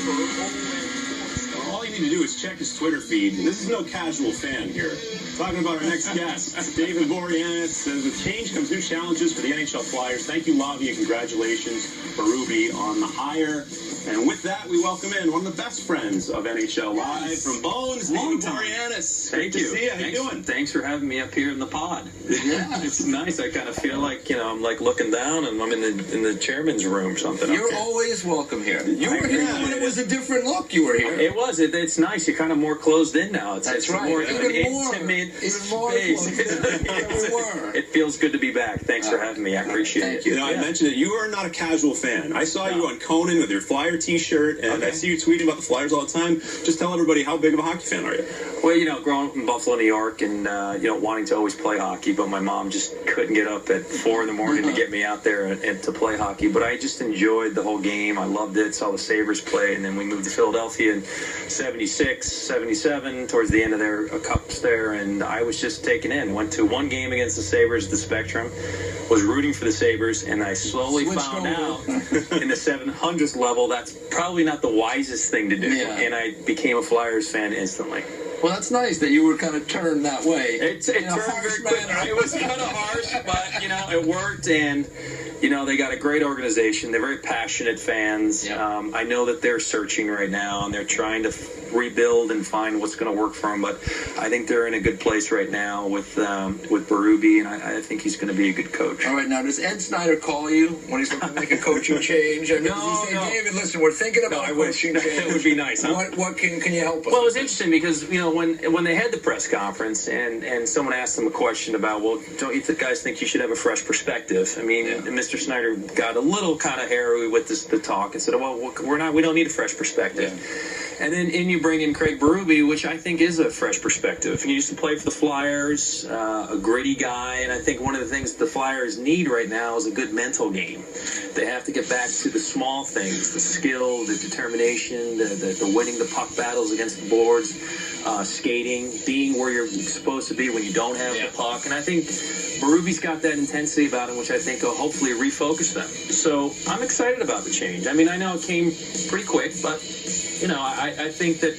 All you need to do is check his Twitter feed. This is no casual fan here. Talking about our next guest, Jaime Boreanaz says, with change comes new challenges for the NHL Flyers. Thank you, Lavi, and congratulations, Berube, on the hire. And with that, we welcome in one of the best friends of NHL Live from Bones, Jaime Boreanaz. Thank you. Good to see you. How you doing? Thanks for having me up here in the pod. Yeah, it's nice. I kind of feel like, I'm like looking down and I'm in the chairman's room or something. You're always welcome here. You were here when it was a different look. You were here. It was. It's nice. You're kind of more closed in now. It's right. more Even of an intimate space. It feels good to be back. Thanks for having me. I appreciate it. You know, I mentioned that you are not a casual fan. I saw you on Conan with your Flyer t-shirt, and I see you tweeting about the Flyers all the time. Just tell everybody, how big of a hockey fan are you? Well, growing up in Buffalo, New York, and, wanting to always play hockey, but my mom just couldn't get up at 4 in the morning to get me out there and to play hockey. But I just enjoyed the whole game. I loved it. Saw the Sabres play, and then we moved to Philadelphia in 76, 77, towards the end of their cups there, and I was just taken in. Went to one game against the Sabres at the Spectrum, was rooting for the Sabres, and I slowly found out in the 700th level that's probably not the wisest thing to do, and I became a Flyers fan instantly. Well, that's nice that you were kind of turned that way. It turned very quick. It was kind of harsh, but, it worked, and, they got a great organization. They're very passionate fans. I know that they're searching right now, and they're trying to rebuild and find what's going to work for them, but I think they're in a good place right now with Berube, and I think he's going to be a good coach. All right, now, does Ed Snyder call you when he's looking to make a coaching change? I mean, does he say, David, listen, we're thinking about a coaching change. That would be nice, huh? What can you help us Well, it was interesting because, when they had the press conference and someone asked them a question about, well, don't you guys think you should have a fresh perspective? I mean, Mr. Snyder got a little kind of hairy with the talk and said, well, we don't need a fresh perspective. And then you bring in Craig Berube, which I think is a fresh perspective. He used to play for the Flyers, a gritty guy, and I think one of the things the Flyers need right now is a good mental game. They have to get back to the small things, the skill, the determination, the winning the puck battles against the boards, skating, being where you're supposed to be when you don't have the puck. And I think Berube's got that intensity about him, which I think will hopefully refocus them. So I'm excited about the change. I mean, I know it came pretty quick, but, I think that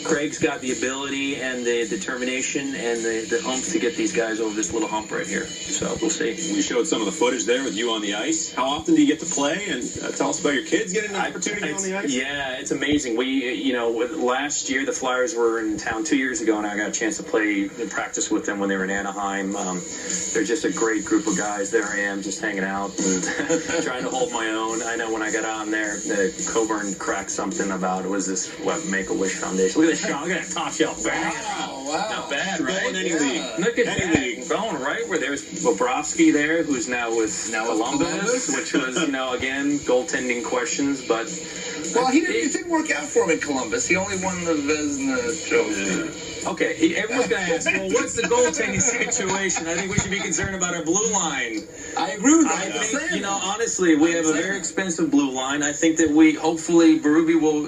Craig's got the ability and the determination and the oomph to get these guys over this little hump right here. So we'll see. We showed some of the footage there with you on the ice. How often do you get to play? And tell us about your kids getting an opportunity on the ice. Yeah, it's amazing. We, last year the Flyers were in town 2 years ago, and I got a chance to play and practice with them when they were in Anaheim. They're just a great group of guys. There I am, just hanging out and trying to hold my own. I know when I got on there, Coburn cracked something about it was this Make-A-Wish Foundation. Look at this shot. Look at that top shelf. Wow. Not bad, right? Going any league. Look at that. Going right where there's Bobrovsky there, who's now with Columbus, which was, again, goaltending questions, but... Well, it didn't work out for him in Columbus. He only won the Vezina Trophy. Okay, everyone's going to ask, well, what's the goaltending situation? I think we should be concerned about our blue line. I agree with that. I think, honestly, we have a very expensive blue line. I think that hopefully, Berube will,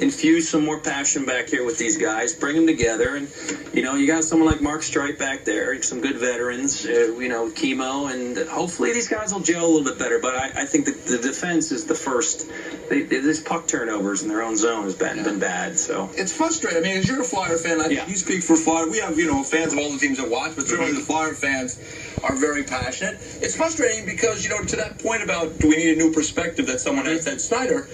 infuse some more passion back here with these guys, bring them together. And, you got someone like Mark Streit back there, some good veterans, Chemo, and hopefully these guys will gel a little bit better. But I think the defense is the first. This puck turnovers in their own zone has been bad. So it's frustrating. I mean, as you're a Flyer fan, you speak for Flyer. We have, fans of all the teams that watch, but certainly the Flyer fans are very passionate. It's frustrating because, to that point about do we need a new perspective that someone asked Ed Snyder,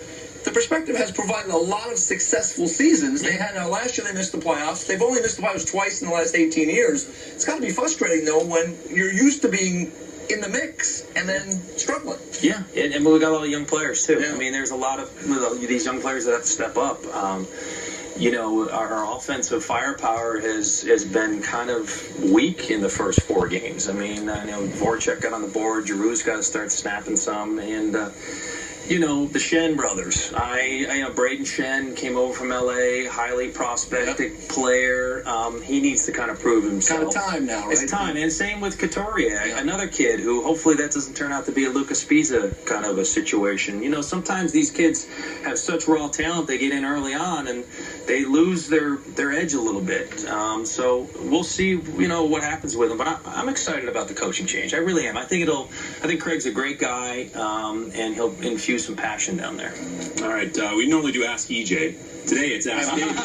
the perspective has provided a lot of successful seasons. They had last year they missed the playoffs. They've only missed the playoffs twice in the last 18 years. It's got to be frustrating, though, when you're used to being in the mix and then struggling. Yeah, and we got a lot of young players, too. I mean, there's a lot of these young players that have to step up. Our offensive firepower has been kind of weak in the first 4 games. I mean, Voracek got on the board, Giroux's got to start snapping some, and the Shen brothers. Braden Shen came over from L.A., highly prospected player. He needs to kind of prove himself. Kind of time now, right? It's time. And same with Couturier, another kid who hopefully that doesn't turn out to be a Lucas Spiza kind of a situation. Sometimes these kids have such raw talent, they get in early on and they lose their edge a little bit. So we'll see, what happens with them. But I'm excited about the coaching change. I really am. I think Craig's a great guy, and he'll infuse some passion down there. All right, we normally do Ask EJ. Today it's Ask David.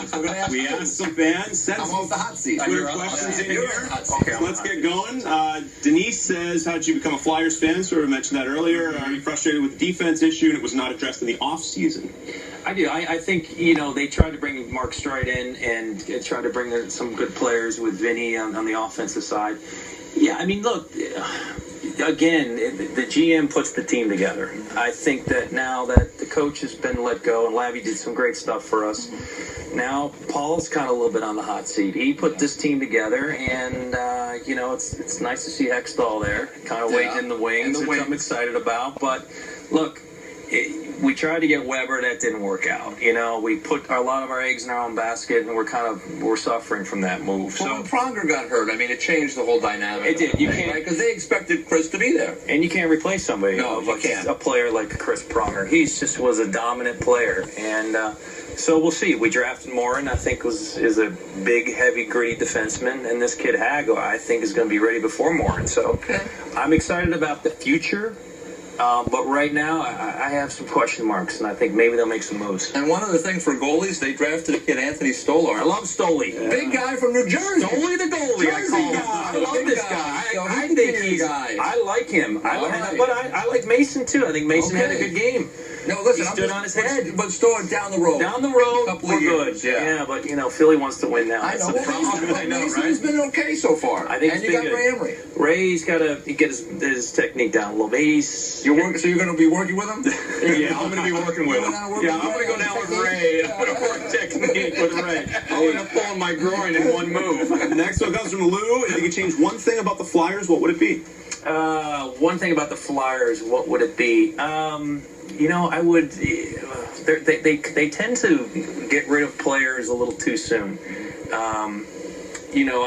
We asked some fans, sent I'm off the hot seat. Twitter questions in here. Okay, So let's get going. Denise says, how did you become a Flyers fan? Sort of mentioned that earlier. Are you frustrated with the defense issue and it was not addressed in the offseason? I do. I think, they tried to bring Mark Streit in and tried to bring some good players with Vinny on the offensive side. Yeah, I mean, look, again, the GM puts the team together. I think that now that the coach has been let go and Lavi did some great stuff for us, now Paul's kind of a little bit on the hot seat. He put this team together, and, it's nice to see Hextall there, kind of waiting in the wings, which I'm excited about. But, look, we tried to get Weber. That didn't work out. We put a lot of our eggs in our own basket, and we're suffering from that move. Well, when Pronger got hurt, I mean, it changed the whole dynamic. It did. You can't, because they expected Chris to be there, and you can't replace somebody. No, you can't. A player like Chris Pronger. He just was a dominant player, and so we'll see. We drafted Morin. I think is a big, heavy, gritty defenseman, and this kid Hago, I think, is going to be ready before Morin. So I'm excited about the future. But right now, I have some question marks, and I think maybe they'll make some moves. And one other thing for goalies, they drafted a kid, Anthony Stolar. I love Stoley. Big guy from New Jersey. Stoley the goalie, I call him. I love this guy. I think I like him. But I like Mason, too. I think Mason had a good game. No, listen, he stood on his head. But Stolar down the road. Down the road, couple we're of years, good. Yeah, but, Philly wants to win now. I know. I know, Mason's been okay so far. I think and he's you been got good. Ray Emery. Ray's got to get his technique down a little bit. So you're going to be working with him? Yeah, I'm going to be working with him. Yeah, I'm going to go down with Ray. I'm going to work technique with Ray. I'm going to pull my groin in one move. The next one comes from Lou. If you could change one thing about the Flyers, what would it be? One thing about the Flyers, what would it be? I would. They tend to get rid of players a little too soon.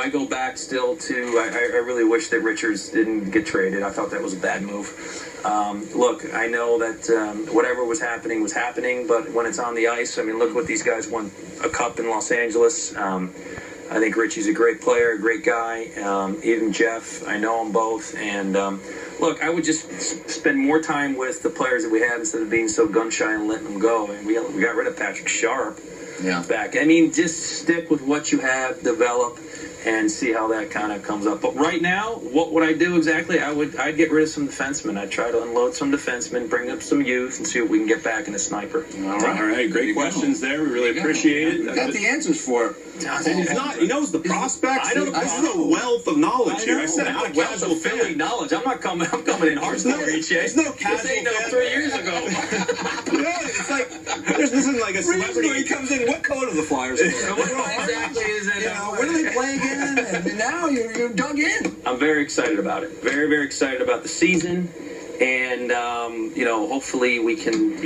I go back still to. I really wish that Richards didn't get traded. I thought that was a bad move. Look, I know that whatever was happening, but when it's on the ice, I mean, look what these guys won a cup in Los Angeles. I think Richie's a great player, a great guy. Even Jeff, I know them both. And look, I would just spend more time with the players that we have instead of being so gun-shy and letting them go. And we got rid of Patrick Sharp back. I mean, just stick with what you have, develop, and see how that kind of comes up. But right now, what would I do exactly? I'd get rid of some defensemen. I'd try to unload some defensemen, bring up some youth, and see what we can get back in a sniper. All right. Great questions there. We really appreciate it. You got the answers for it. And he knows the prospects. I know this is a wealth of knowledge here. I said I'm not a casual Philly fan. knowledge. I'm coming in hardcore each day. There's no casual This ain't fan. 3 years ago. It's like this isn't like a celebrity. He comes in. What color do the Flyers wear? What exactly is it? When do they play again? And now you're dug in. I'm very excited about it. Very, very excited about the season. And, hopefully we can,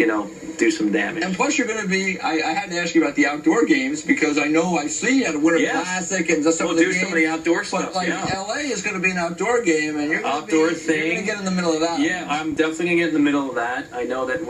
do some damage. And plus you're going to be, I had to ask you about the outdoor games because I know I see you at a Winter Classic and some of the games. We'll do some of the outdoor stuff, But LA is going to be an outdoor game and you're going to get in the middle of that. Yeah, I'm definitely going to get in the middle of that. I know that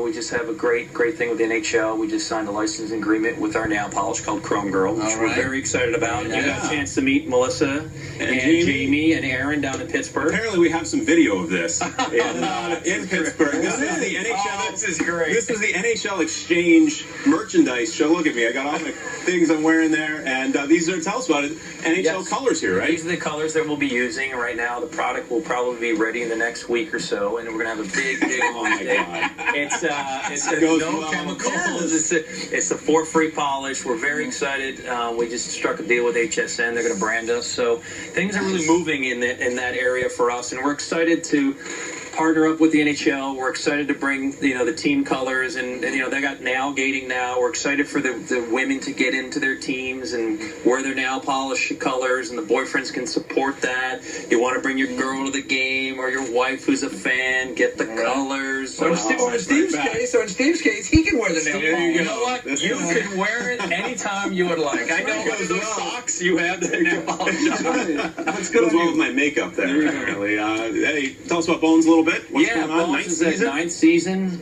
we just have a great thing with the NHL. We just signed a licensing agreement with our nail polish called Chrome Girl, which we're very excited about. And you got a chance to meet Melissa and Jamie and Aaron down in Pittsburgh. Apparently we have some video of this in Pittsburgh. This is the NHL. This is great. This was the NHL Exchange merchandise show. Look at me. I got all the things I'm wearing there. And these are, tell us about it, NHL colors here, right? These are the colors that we'll be using right now. The product will probably be ready in the next week or so. And we're going to have a big oh, my God. It's no chemicals. It's a for-free polish. We're very excited. We just struck a deal with HSN. They're going to brand us. So things are really moving in that area for us. And we're excited to partner up with the NHL. We're excited to bring the team colors and they got nail gating now. We're excited for the women to get into their teams and wear their nail polish colors, and the boyfriends can support that. You want to bring your girl to the game or your wife who's a fan, get the colors. So in Steve's case, he can wear the nail polish. know what? You can wear it anytime you would like. I know what those socks you have that I apologize. That's good as well with my makeup there, apparently. Hey, tell us about Bones a little bit. What's going on? Bones is at 9th season.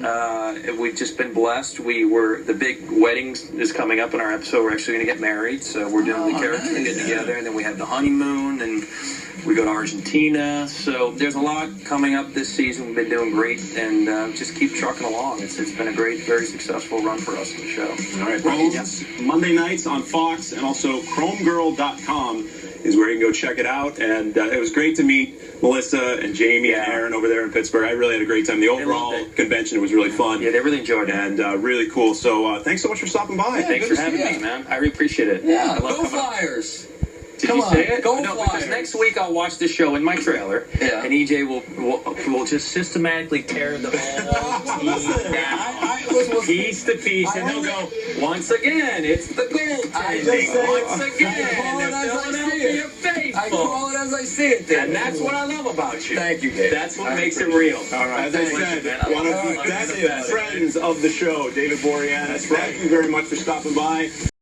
We've just been blessed. The big wedding is coming up in our episode. We're actually going to get married, so we're doing the character and get together, and then we have the honeymoon, and we go to Argentina. So there's a lot coming up this season. We've been doing great, and just keep trucking along. It's been a great, very successful run for us on the show. All right, Bones, Monday nights on Fox, and also chromegirl.com is where you can go check it out. And it was great to meet Melissa and Jaime and Aaron over there in Pittsburgh. I really had a great time. The overall convention was really fun. Yeah, they really enjoyed it. And really cool. So thanks so much for stopping by. Yeah, thanks for having me, man. I really appreciate it. Yeah, I love go Flyers. Did you say it? Go no, Flyers. because next week I'll watch the show in my trailer, and EJ will just systematically tear the whole team down, piece to piece, and he'll go, once again, it's the goaltending. Once again, the Philadelphia faithful. I call it as I see it, then. And that's what I love about you. Thank you, Dave. That's what makes it real. All right. As I said, one of the best friends of the show, David Boreanaz. Thank you very much for stopping by.